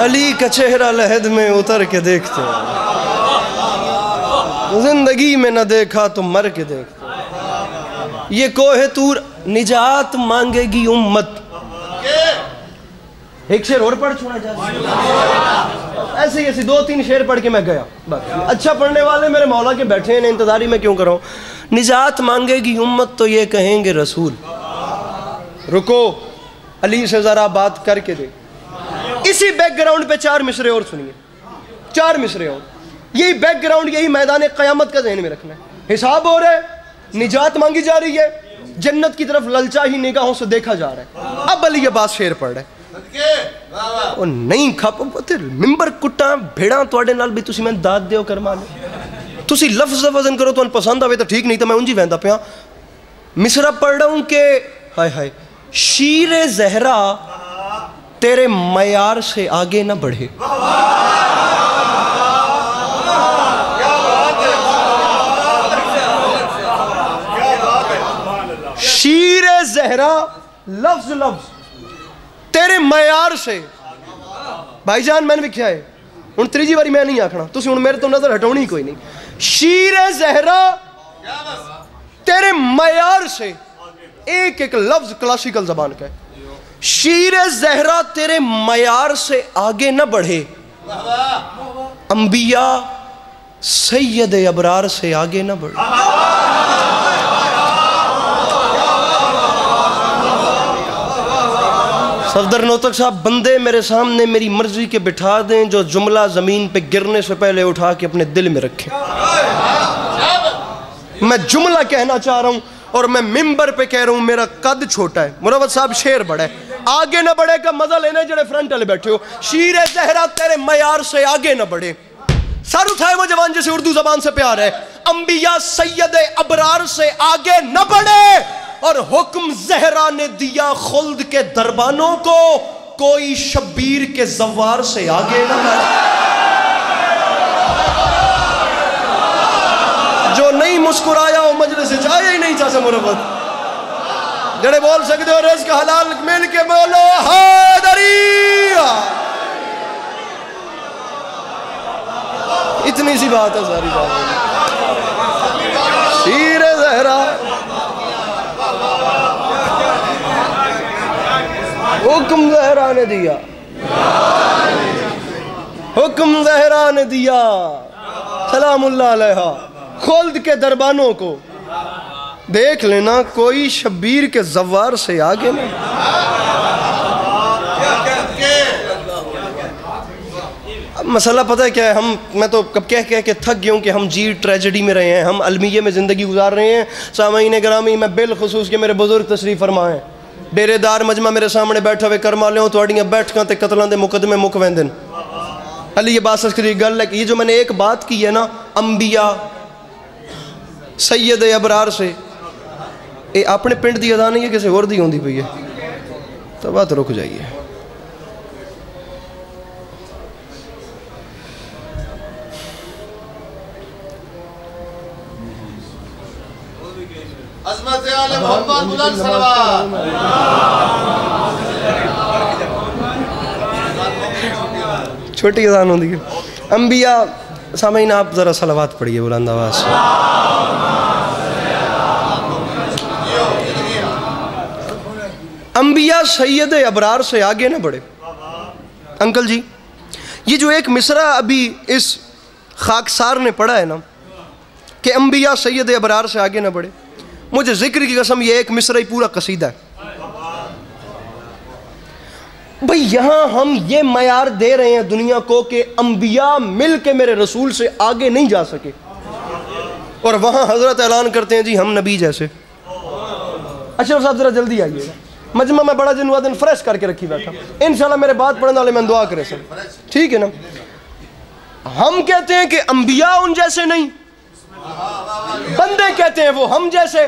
علی کا چہرہ لحد میں اتر کے دیکھتے، زندگی میں نہ دیکھا تو مر کے دیکھتے، یہ کوہ طور نجات مانگے گی امت۔ ایک شعر اور پڑھ چھوڑا جائے، ایسے ہی دو تین شعر پڑھ کے میں گیا۔ اچھا پڑھنے والے میرے مولا کے بیٹھے ہیں، انتظاری میں کیوں کروں۔ نجات مانگے گی امت تو یہ کہیں گے رسول۔ رکو، علی سے ذرا بات کر کے دیکھ۔ اسی بیک گراؤنڈ پہ 4 مصرے اور سنیے، 4 مصرے اور۔ یہی بیک گراؤنڈ، یہی میدان قیامت کا ذہن میں رکھنا ہے۔ حساب ہو رہا ہے، نجات مانگی جا رہی ہے، جنت کی طرف للچا ہی نگاہوں سے دیکھا جا رہا ہے۔ اب علی عباس شعر پڑھ رہے او نہیں کھپ ممبر کٹاں بھیڑاں توڑے نال بھی تسی میں داد دیو کرما لے، تسی لفظ وزن کرو تو ان پسند آوے تو ٹھیک نہیں، تو میں انجی ویندہ پیا مصرع پڑھ رہا ہوں کہ ہائے ہائے شیر زہرا تیرے معیار سے آگے نہ بڑھے۔ شیر زہرا لفظ لفظ تیرے معیار سے، بھائی جان میں نے بھی کیا ہے ان تریجی باری میں نہیں آکھنا، تسی ان میرے تو نظر ہٹونی کوئی نہیں۔ شیر زہرا تیرے معیار سے، ایک ایک لفظ کلاسیکل زبان کا ہے۔ شیر زہرا تیرے معیار سے آگے نہ بڑھے، انبیاء سید ابرار سے آگے نہ بڑھے۔ صفدر نوتک صاحب بندے میرے سامنے میری مرضی کے بٹھا دیں، جو جملہ زمین پہ گرنے سے پہلے اٹھا کے اپنے دل میں رکھیں۔ میں جملہ کہنا چاہ رہا ہوں اور میں ممبر پہ کہہ رہا ہوں، میرا قد چھوٹا ہے۔ مروت صاحب شعر بڑا ہے، آگے نہ بڑھے کا مزہ لینے جڑے فرنٹ والے بیٹھے ہو۔ شیر زہرا تیرے معیار سے آگے نہ بڑھے، سر اٹھائے وہ جوان جسے اردو زبان سے پیار ہے۔ انبیاء سید ابرار سے آگے نہ بڑھے، اور حکم زہرا نے دیا خلد کے دربانوں کو، کوئی شبیر کے زوار سے آگے نہ بڑھے۔ جو نہیں مسکرایا وہ مجلس جائے ہی نہیں چاہتا مربت، جڑے بول سکتے ہو رزق حلال مل کے بولو حیدری۔ اتنی سی بات ہے ساری بات۔ شیر زہرا حکم زہرا نے دیا، حکم زہرا نے دیا سلام اللہ علیہ خلد کے دربانوں کو، دیکھ لینا کوئی شبیر کے زوار سے آگے نہیں۔ اب مسئلہ پتہ ہے کیا ہے، میں تو کب کہہ کے تھک گیا ہوں کہ ہم جی ٹریجڈی میں رہے ہیں، ہم المیہ میں زندگی گزار رہے ہیں۔ سامعین گرامی، میں بالخصوص کہ میرے بزرگ تشریف فرمائیں، ڈیرے دار مجمع میرے سامنے بیٹھا ہوئے کرما لے ہوں تو اڑیاں بیٹھکاں تے قتلاں دے مقدمے مک ویندن۔ علی عباس عسکری گل ہے کہ یہ جو میں نے ایک بات کی ہے نا، انبیاء سید ابرار سے، اے اپنے پنڈ دی ادا نہیں ہے، کسی اور دی ہوندی پئی ہے، تو بات رک جائیے۔ عظمت آل محمد بلند صلوات۔ چھوٹی اذان ہوندی ہے۔ انبیاء، سامعین آپ ذرا صلوات پڑھیے بلند آواز سے۔ انبیاء سید ابرار سے آگے نہ بڑھے۔ انکل جی، یہ جو ایک مصرع ابھی اس خاکسار نے پڑھا ہے نا کہ انبیاء سید ابرار سے آگے نہ بڑھے، مجھے ذکر کی قسم یہ ایک مصرع ہی پورا قصیدہ ہے۔ بھئی یہاں ہم یہ معیار دے رہے ہیں دنیا کو کہ انبیاء مل کے میرے رسول سے آگے نہیں جا سکے، اور وہاں حضرت اعلان کرتے ہیں جی ہم نبی جیسے۔ اشرف صاحب ذرا جلدی آئیے گا، مجمع میں بڑا جنوہ دن فریش کر کے رکھی بیٹھا، انشاءاللہ میرے بات پڑھنے والے میں دعا کرے سر، ٹھیک ہے نا۔ ہم کہتے ہیں کہ انبیاء ان جیسے نہیں، بندے کہتے ہیں وہ ہم جیسے۔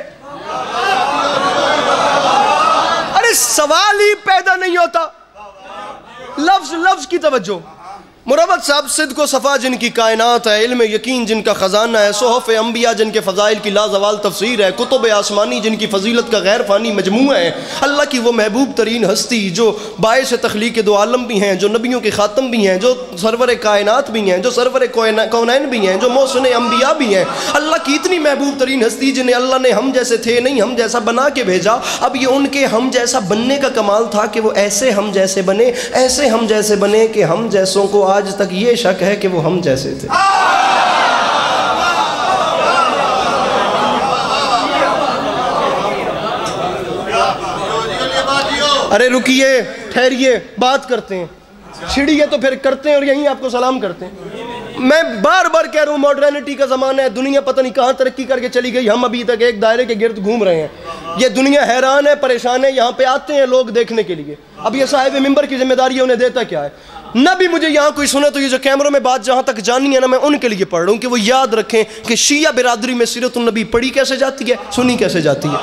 ارے سوال ہی پیدا نہیں ہوتا، لفظ لفظ کی توجہ۔ مروت صاحب صدق و صفا جن کی کائنات ہے، علم یقین جن کا خزانہ ہے، صحف انبیاء جن کے فضائل کی لازوال تفسیر ہے، کتب آسمانی جن کی فضیلت کا غیر فانی مجموعہ ہے، اللہ کی وہ محبوب ترین ہستی جو باعث تخلیق دو عالم بھی ہیں، جو نبیوں کے خاتم بھی ہیں، جو سرور کائنات بھی ہیں، جو سرور کونین بھی ہیں، جو محسن انبیاء بھی ہیں، اللہ کی اتنی محبوب ترین ہستی جنہیں اللہ نے ہم جیسے تھے نہیں ہم جیسا بنا کے بھیجا۔ اب یہ ان کے ہم جیسا بننے کا کمال تھا کہ وہ ایسے ہم جیسے بنے، ایسے ہم جیسے بنے کہ ہم جیسوں کو آج تک یہ شک ہے کہ وہ ہم جیسے تھے۔ ارے رکیے، ٹھہریے، بات کرتے ہیں، چھڑیے تو پھر کرتے ہیں اور یہیں آپ کو سلام کرتے ہیں۔ میں بار بار کہہ رہا ہوں ماڈرنٹی کا زمانہ ہے، دنیا پتہ نہیں کہاں ترقی کر کے چلی گئی، ہم ابھی تک ایک دائرے کے گرد گھوم رہے ہیں۔ یہ دنیا حیران ہے، پریشان ہے، یہاں پہ آتے ہیں لوگ دیکھنے کے لیے۔ اب یہ صاحب ممبر کی ذمہ داری ہے، انہیں دیتا کیا ہے؟ نہ بھی مجھے یہاں کوئی سنے تو یہ جو کیمروں میں بات جہاں تک جانی ہے نا، میں ان کے لیے پڑھ رہا ہوں کہ وہ یاد رکھیں کہ شیعہ برادری میں سیرت النبی پڑھی کیسے جاتی ہے، سنی کیسے جاتی ہے۔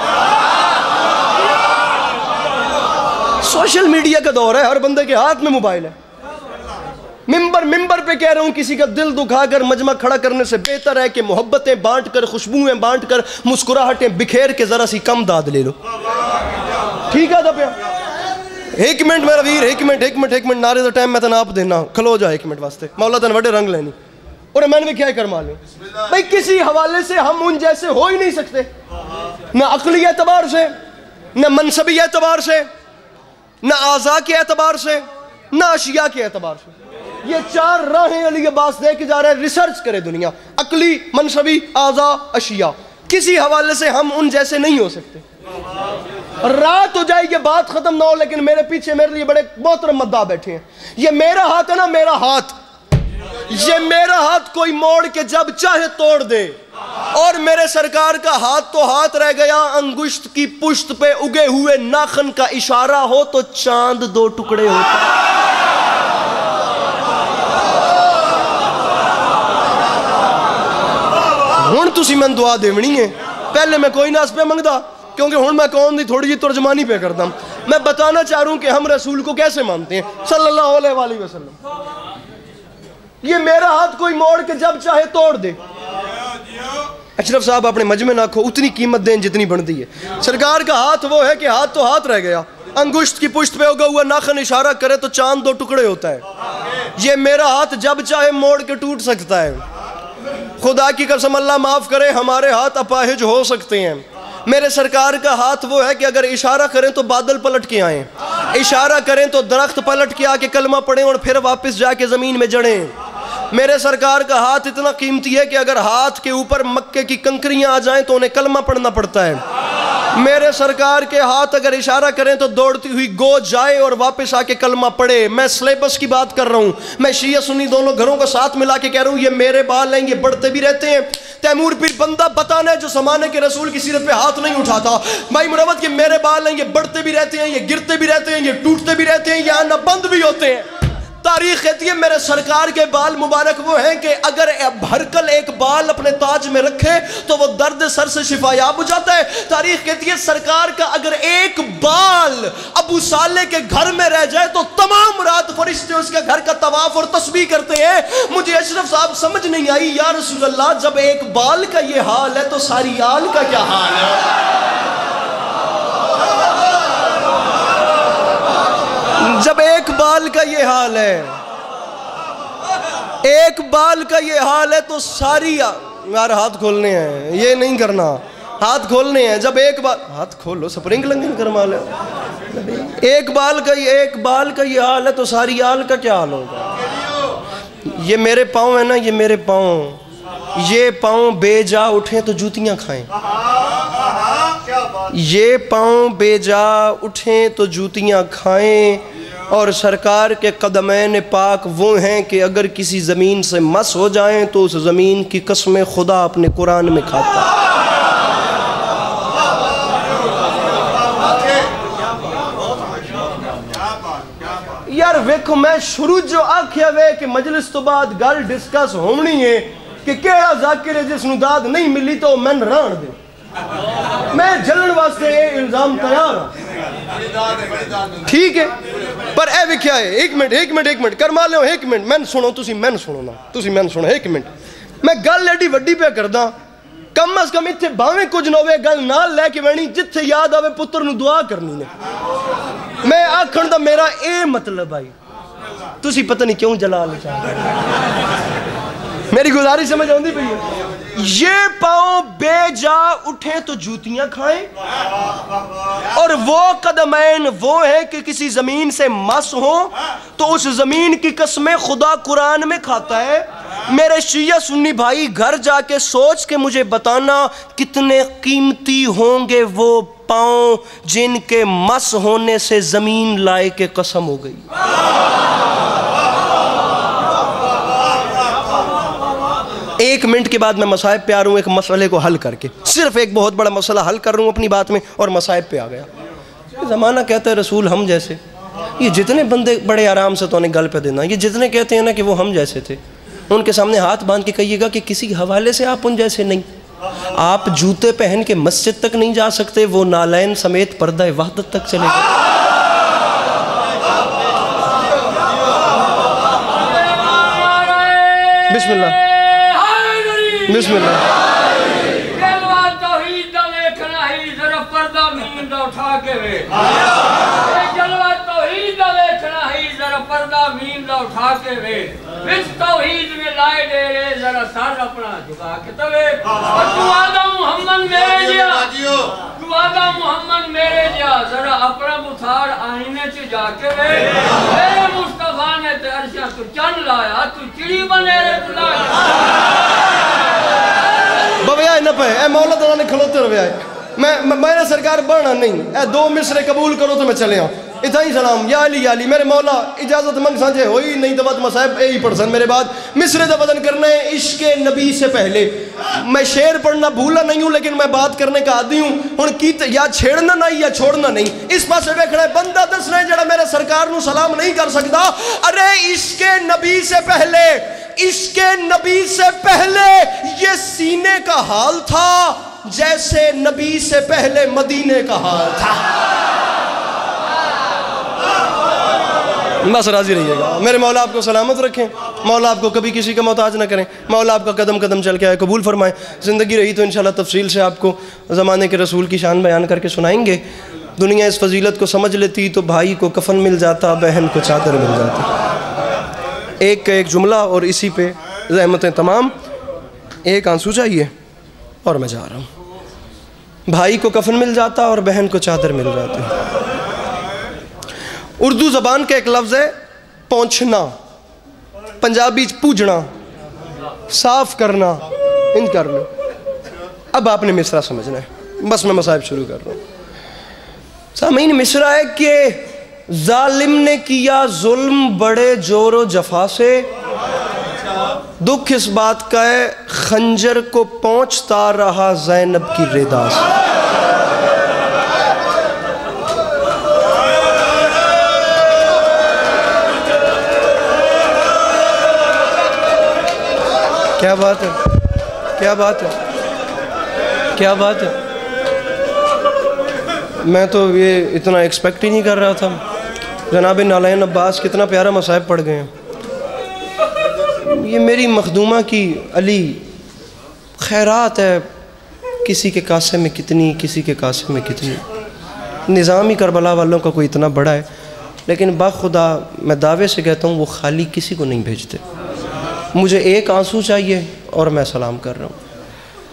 سوشل میڈیا کا دور ہے، ہر بندے کے ہاتھ میں موبائل ہے۔ ممبر پہ کہہ رہا ہوں کسی کا دل دکھا کر مجمع کھڑا کرنے سے بہتر ہے کہ محبتیں بانٹ کر، خوشبوئیں بانٹ کر، مسکراہٹیں بکھیر کے ذرا سی کم داد لے لو۔ ٹھیک ہے دبیا، ایک منٹ میرا ویر، ایک منٹ نارے دا ٹائم میں تناب دینا، کھلو جا ایک منٹ واسطے، مولا تن وڈے رنگ لینی اور میں نے کیا کرما لوں بھائی۔ کسی حوالے سے ہم ان جیسے ہو ہی نہیں سکتے، نہ عقلی اعتبار سے، نہ منصبی اعتبار سے، نہ اعضاء کے اعتبار سے، نہ اشیاء کے اعتبار سے۔ یہ چار راہیں علی عباس دے کے جا رہے ہیں، ریسرچ کرے دنیا، عقلی، منصبی، اعضاء، اشیاء۔ کسی حوالے سے ہم ان جیسے نہیں ہو سکتے۔ رات ہو جائے یہ بات ختم نہ ہو، لیکن میرے پیچھے میرے لیے بڑے محترم مداح بیٹھے ہیں۔ یہ میرا ہاتھ ہے نا، میرا ہاتھ، یہ میرا ہاتھ کوئی موڑ کے جب چاہے توڑ دے، اور میرے سرکار کا ہاتھ تو ہاتھ رہ گیا، انگشت کی پشت پہ اگے ہوئے ناخن کا اشارہ ہو تو چاند دو ٹکڑے ہوتا۔ ہن تسی میں دعا دیونی ہے، پہلے میں کوئی ناس پہ منگدا، کیونکہ ہن میں کون دی تھوڑی جی ترجمانی پہ کرتا ہوں۔ میں بتانا چاہ رہا ہوں کہ ہم رسول کو کیسے مانتے ہیں صلی اللہ علیہ وآلہ وسلم۔ یہ میرا ہاتھ کوئی موڑ کے جب چاہے توڑ دے۔ اشرف صاحب اپنے مجمع نہ کھو، اتنی قیمت دیں جتنی بنتی ہے۔ سرکار کا ہاتھ وہ ہے کہ ہاتھ تو ہاتھ رہ گیا، انگشت کی پشت پہ اگا ہوا ناخن اشارہ کرے تو چاند دو ٹکڑے ہوتا ہے۔ یہ میرا ہاتھ جب چاہے موڑ کے ٹوٹ سکتا ہے۔ خدا کی قسم اللہ معاف کرے، ہمارے ہاتھ اپاہج ہو سکتے ہیں۔ میرے سرکار کا ہاتھ وہ ہے کہ اگر اشارہ کریں تو بادل پلٹ کے آئیں، اشارہ کریں تو درخت پلٹ کے آ کے کلمہ پڑھیں اور پھر واپس جا کے زمین میں جڑیں۔ میرے سرکار کا ہاتھ اتنا قیمتی ہے کہ اگر ہاتھ کے اوپر مکے کی کنکریاں آ جائیں تو انہیں کلمہ پڑھنا پڑتا ہے۔ میرے سرکار کے ہاتھ اگر اشارہ کریں تو دوڑتی ہوئی گو جائے اور واپس آ کے کلمہ پڑھے۔ میں سلیبس کی بات کر رہا ہوں، میں شیعہ سنی دونوں گھروں کو ساتھ ملا کے کہہ رہا ہوں، یہ میرے بال ہیں، یہ بڑھتے بھی رہتے ہیں۔ تیمور پیر بندہ بتانا ہے جو زمانے کے رسول کی سیرت پہ ہاتھ نہیں اٹھاتا۔ بھائی مروت، یہ میرے بال ہیں، یہ بڑھتے بھی رہتے ہیں، یہ گرتے بھی رہتے ہیں، یہ ٹوٹتے بھی رہتے ہیں، یہ آنا بند بھی ہوتے ہیں۔ تاریخ کہتی ہے میرے سرکار کے بال مبارک وہ ہیں کہ اگر بھرکل ایک بال اپنے تاج میں رکھے تو وہ درد سر سے شفا یاب ہو جاتا ہے۔ تاریخ کہتی ہے سرکار کا اگر ایک بال ابو صالح کے گھر میں رہ جائے تو تمام رات فرشتے اس کے گھر کا طواف اور تسبیح کرتے ہیں۔ مجھے اشرف صاحب سمجھ نہیں آئی، یا رسول اللہ جب ایک بال کا یہ حال ہے تو ساری آل کا کیا حال ہے؟ جب ایک بال کا یہ حال ہے، ایک بال کا یہ حال ہے تو ساری یار ہاتھ کھولنے ہیں، یہ نہیں کرنا، ہاتھ کھولنے ہیں۔ جب ایک بال، ہاتھ کھولو، سپرنگ لنگن کرما لے۔ ایک بال کا یہ حال ہے تو ساری آل کا کیا حال ہوگا؟ یہ میرے پاؤں ہے نا، یہ میرے پاؤں، یہ پاؤں بے جا اٹھیں تو جوتیاں کھائیں، یہ پاؤں بے جا اٹھیں تو جوتیاں کھائیں۔ اور سرکار کے قدمین پاک وہ ہیں کہ اگر کسی زمین سے مس ہو جائیں تو اس زمین کی قسم خدا اپنے قرآن میں کھاتا ہے۔ یار ویکھو، میں شروع جو آکھیا وے کہ مجلس تو بعد گل ڈسکس ہونی ہے کہ کیڑا ذاکر ہے جس نو داد نہیں ملی تو من ران دے۔ میں جلن واسطے یہ الزام تیار ہوں، ٹھیک ہے، پر اے وکھیا ہے ایک منٹ کرما لو ایک منٹ میں سنو تسی میں سنو ایک منٹ میں گل ایڈی وڈی پہ کردا کم از کم اتھے باویں کچھ نہ ہوئے گل نال لے کے وینی جتھے یاد آوے پتر نو دعا کرنی نے میں آکھن دا میرا اے مطلب آئی تسی پتہ نہیں کیوں جلال چاہ میری گزارش سمجھ آندی پئی ہے یہ پاؤں بے جا اٹھیں تو جوتیاں کھائیں اور وہ قدمین وہ ہیں کہ کسی زمین سے مس ہوں تو اس زمین کی قسمیں خدا قرآن میں کھاتا ہے میرے شیعہ سنی بھائی گھر جا کے سوچ کے مجھے بتانا کتنے قیمتی ہوں گے وہ پاؤں جن کے مس ہونے سے زمین لائے کے قسم ہو گئی ایک منٹ کے بعد میں مصائب پہ آ رہا ہوں ایک مسئلے کو حل کر کے صرف ایک بہت بڑا مسئلہ حل کر رہا ہوں اپنی بات میں اور مصائب پہ آ گیا زمانہ کہتا ہے رسول ہم جیسے یہ جتنے بندے بڑے آرام سے تو انہیں گل پہ دینا یہ جتنے کہتے ہیں نا کہ وہ ہم جیسے تھے ان کے سامنے ہاتھ باندھ کے کہیے گا کہ کسی حوالے سے آپ ان جیسے نہیں آپ جوتے پہن کے مسجد تک نہیں جا سکتے وہ نالین سمیت پردہ وحدت تک چلے گا بسم اللہ بسم اللہ جلوہ توحید دا لیکھنا ہی ذرا پردہ مین دا اٹھا کے وے جلوہ توحید دا لیکھنا ہی ذرا پردہ مین دا اٹھا کے وے وچ توحید میں لائے دے رہے ذرا سر اپنا جھکا کے توے اور تو آدم محمد میرے جا ذرا اپنا بتھار آئینے سے جا کے وے میرے مصطفیٰ نے تے عرشہ تو چن لایا تو چڑی بنے رہے تو لایا بویائے نہ پہ اے مولا تعالیٰ نے کھلوتے رویائے میں نے سرکار بڑھنا نہیں اے 2 مصرے قبول کرو تو میں چلے آؤں اتنا ہی سلام یا علی میرے مولا اجازت منگ سانجھے ہوئی نہیں تو بات مصائب اے ہی پڑھسن میرے بعد مصرے دا بدن کرنا ہے عشق نبی سے پہلے میں شعر پڑھنا بھولا نہیں ہوں لیکن میں بات کرنے کا عادی ہوں ہن کی یا چھیڑنا نہیں یا چھوڑنا نہیں اس پاس سے بیکھنا ہے بندہ دس رہے جڑا میرے سرکار نو سلام نہیں کر سکتا ارے عشق نبی سے پہلے عشق نبی سے پہلے یہ سینے کا حال تھا جیسے نبی سے پہلے مدینے کا حال تھا بس راضی رہیے گا میرے مولا آپ کو سلامت رکھیں مولا آپ کو کبھی کسی کا محتاج نہ کریں مولا آپ کا قدم قدم چل کے آئے قبول فرمائیں زندگی رہی تو انشاءاللہ تفصیل سے آپ کو زمانے کے رسول کی شان بیان کر کے سنائیں گے دنیا اس فضیلت کو سمجھ لیتی تو بھائی کو کفن مل جاتا بہن کو چادر مل جاتی ایک کا ایک جملہ اور اسی پہ زحمتیں تمام ایک آنسو چاہیے اور میں جا رہا ہوں بھائی کو کفن مل جاتا اور بہن کو چادر مل جاتی اردو زبان کا ایک لفظ ہے پہنچنا پنجابی پوجنا صاف کرنا ان کر لو اب آپ نے مصرع سمجھنا ہے بس میں مصائب شروع کر رہا ہوں سامعین مصرع ہے کہ ظالم نے کیا ظلم بڑے جور و جفا سے دکھ اس بات کا ہے خنجر کو پہنچتا رہا زینب کی ردا سے کیا بات ہے کیا بات ہے کیا بات ہے میں تو یہ اتنا ایکسپیکٹ ہی نہیں کر رہا تھا جناب نالین عباس کتنا پیارا مصائب پڑھ گئے ہیں یہ میری مخدومہ کی علی خیرات ہے کسی کے کاسے میں کتنی کسی کے کاسے میں کتنی نظامی کربلا والوں کا کوئی اتنا بڑا ہے لیکن باخدا میں دعوے سے کہتا ہوں وہ خالی کسی کو نہیں بھیجتے مجھے ایک آنسو چاہیے اور میں سلام کر رہا ہوں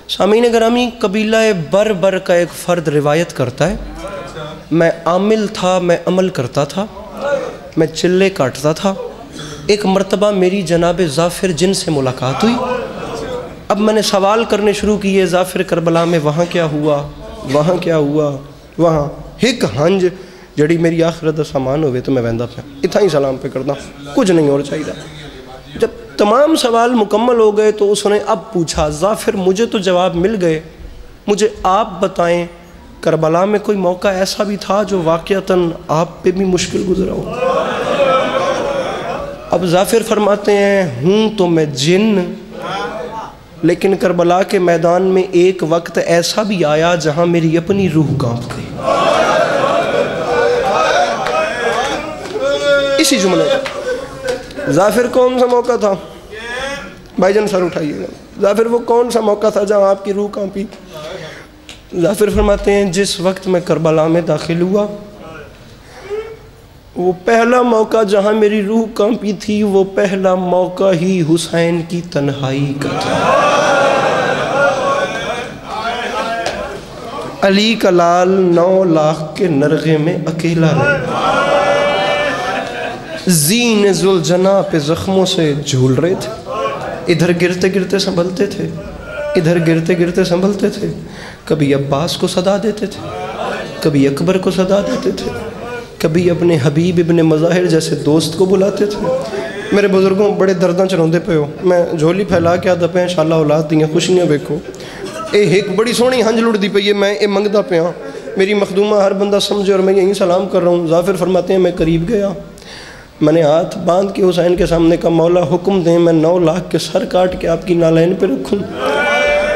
سامعین گرامی قبیلہ بر کا ایک فرد روایت کرتا ہے میں عامل تھا میں عمل کرتا تھا میں چلے کاٹتا تھا ایک مرتبہ میری جناب ظافر جن سے ملاقات ہوئی اب میں نے سوال کرنے شروع کیے ظافر کربلا میں وہاں کیا ہوا وہاں کیا ہوا وہاں ہک ہنج جڑی میری آخرت سامان ہوئے تو میں ویندہ پہ اتنا ہی سلام پہ کرتا کچھ نہیں اور چاہیے جب تمام سوال مکمل ہو گئے تو اس نے اب پوچھا ظافر مجھے تو جواب مل گئے مجھے آپ بتائیں کربلا میں کوئی موقع ایسا بھی تھا جو واقعتاً آپ پہ بھی مشکل گزرا ہو اب ظافر فرماتے ہیں ہوں تو میں جن لیکن کربلا کے میدان میں ایک وقت ایسا بھی آیا جہاں میری اپنی روح کانپ گئی اسی جملے ظافر کون سا موقع تھا؟ بھائی جان سر اٹھائیے گا. ظافر وہ کون سا موقع تھا جہاں آپ کی روح کانپی؟ ظافر فرماتے ہیں جس وقت میں کربلا میں داخل ہوا وہ پہلا موقع جہاں میری روح کانپی تھی، وہ پہلا موقع ہی حسین کی تنہائی کا تھا. علی کا لال 9 لاکھ کے نرغے میں اکیلا رہا. زین ذوالجناح پہ زخموں سے جھول رہے تھے. ادھر گرتے گرتے سنبھلتے تھے، ادھر گرتے گرتے سنبھلتے تھے. کبھی عباس کو صدا دیتے تھے، کبھی اکبر کو صدا دیتے تھے، کبھی اپنے حبیب ابن مظاہر جیسے دوست کو بلاتے تھے. میرے بزرگوں بڑے درداں چروندے پہ ہو، میں جھولی پھیلا کے آدھا پہ انشاءاللہ اولاد دیاں خوشیاں بیکھو. ایک بڑی سونی ہنج لڑ دی پئی ہے، میں اے منگدا پہ ہاں، میری مخدومہ ہر بندہ سمجھے اور میں یہیں سلام کر رہا ہوں. ظافر فرماتے ہیں میں قریب گیا، میں نے ہاتھ باندھ کے حسین کے سامنے کہا مولا حکم دیں میں 9 لاکھ کے سر کاٹ کے آپ کی نالین پہ رکھوں.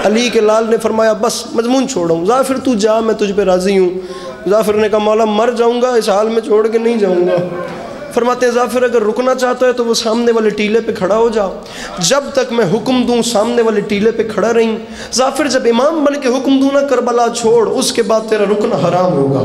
علی کے لال نے فرمایا بس مضمون چھوڑوں، ظافر تو جا میں تجھ پہ راضی ہوں. ظافر نے کہا مولا مر جاؤں گا، اس حال میں چھوڑ کے نہیں جاؤں گا. فرماتے ہیں ظافر اگر رکنا چاہتا ہے تو وہ سامنے والے ٹیلے پہ کھڑا ہو جا. جب تک میں حکم دوں سامنے والے ٹیلے پہ کھڑا رہیں. ظافر جب امام بن کے حکم دوں نا کربلا چھوڑ، اس کے بعد تیرا رکنا حرام ہوگا.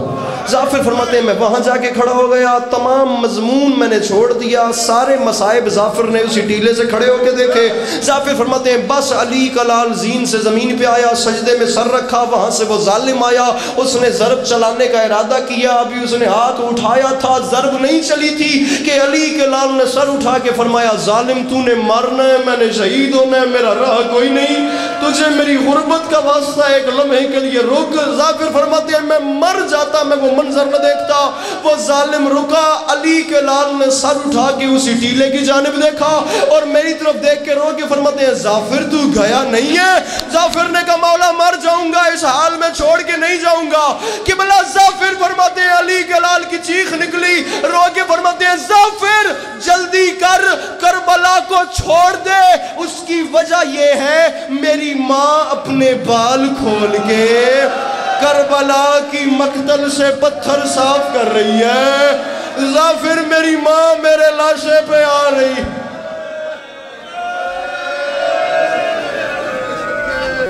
ظافر فرماتے ہیں میں وہاں جا کے کھڑا ہو گیا، تمام مضمون میں نے چھوڑ دیا، سارے مصائب ظافر نے اسی ٹیلے سے کھڑے ہو کے دیکھے. ظافر فرماتے ہیں بس علی کا لال زین سے زمین پہ آیا، سجدے میں سر رکھا، وہاں سے وہ ظالم آیا، اس نے ضرب چلانے کا ارادہ کیا، ابھی اس نے ہاتھ اٹھایا تھا، ضرب نہیں چلی تھی کہ علی کے لال نے سر اٹھا کے فرمایا ظالم تو نے مرنا ہے، میں نے شہید ہونا ہے، میرا راہ کوئی نہیں، تجھے میری غربت کا واسطہ ایک لمحے کے لیے رک. ظافر فرماتے ہیں میں مر جاتا میں وہ منظر نہ دیکھتا. وہ ظالم رکا، علی کے لال نے سر اٹھا کے اسی ٹیلے کی جانب دیکھا اور میری طرف دیکھ کے رو کے فرماتے ہیں ظافر تو گیا نہیں ہے؟ ظافر نے کہا مولا مر جاؤں گا، اس حال میں چھوڑ کے نہیں جاؤں گا. قبلہ ظافر فرماتے ہیں علی کے لال کی چیخ نکلی، رو کے فرماتے ہیں ظافر جلدی کر، کربلا کو چھوڑ دے، اس کی وجہ یہ ہے میری ماں اپنے بال کھول کے کربلا کی مقتل سے پتھر صاف کر رہی ہے. ظافر میری ماں میرے لاشے پہ آ رہی